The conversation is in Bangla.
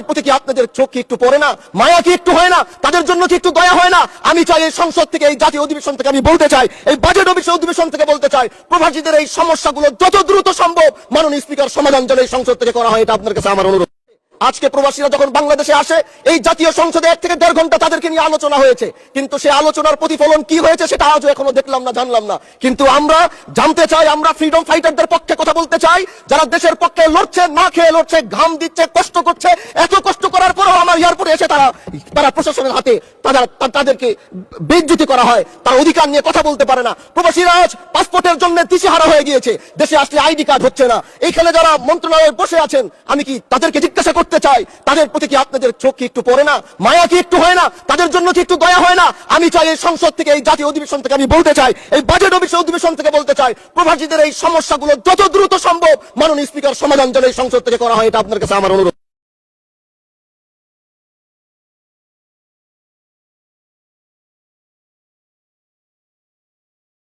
প্রতি কি আপনাদের চোখ কি একটু পড়ে না, মায়া কি একটু হয় না, তাদের জন্য কি একটু দয়া হয় না? আমি চাই এই সংসদ থেকে, এই জাতীয় অধিবেশন থেকে আমি বলতে চাই, এই বাজেট অধিবেশন থেকে বলতে চাই, প্রবাসীদের এই সমস্যাগুলো যত দ্রুত সম্ভব মাননীয় স্পিকার সমাধান যেন এই সংসদ থেকে করা হয়, এটা আপনার কাছে আমার অনুরোধ। আজকে প্রবাসীরা যখন বাংলাদেশে আসে, এই জাতীয় সংসদে 1 থেকে 1.5 ঘন্টা তাদেরকে নিয়ে আলোচনা হয়েছে, কিন্তু সেই আলোচনার প্রতিফলন কি হয়েছে সেটা আজও এখনো দেখলাম না, জানলাম না। কিন্তু আমরা জানতে চাই, আমরা ফ্রিডম ফাইটারদের পক্ষে কথা বলতে চাই, যারা দেশের পক্ষে লড়ছে, না খেয়ে লড়ছে, ঘাম দিচ্ছে, কষ্ট করছে। এত কষ্ট করার পরেও আমার এয়ারপোর্টে এসে তারা প্রশাসনের হাতে তাদেরকে বেইজ্জতি করা হয়, তার অধিকার নিয়ে কথা বলতে পারে না। প্রবাসীরা আজ পাসপোর্টের জন্য দিশেহারা হয়ে গিয়েছে, দেশে আসলে আইডি কার্ড হচ্ছে না। এইখানে যারা মন্ত্রণালয়ে বসে আছেন, আমি কি তাদেরকে জিজ্ঞাসা করতে চাই, তাদের প্রতি কি আপনাদের চোখ কি একটু পড়ে না, মায়া কি একটু হয় না, তাদের জন্য কি একটু দয়া হয় না? আমি চাই এই সংসদ থেকে, এই জাতীয় অধিবেশন থেকে আমি বলতে চাই, এই বাজেট অধিবেশন থেকে বলতে চাই, প্রবাসীদের এই সমস্যাগুলো যত দ্রুত সম্ভব মাননীয় স্পিকার সমাধান যেন এই সংসদ থেকে করা হয়, এটা আপনার কাছে আমার অনুরোধ।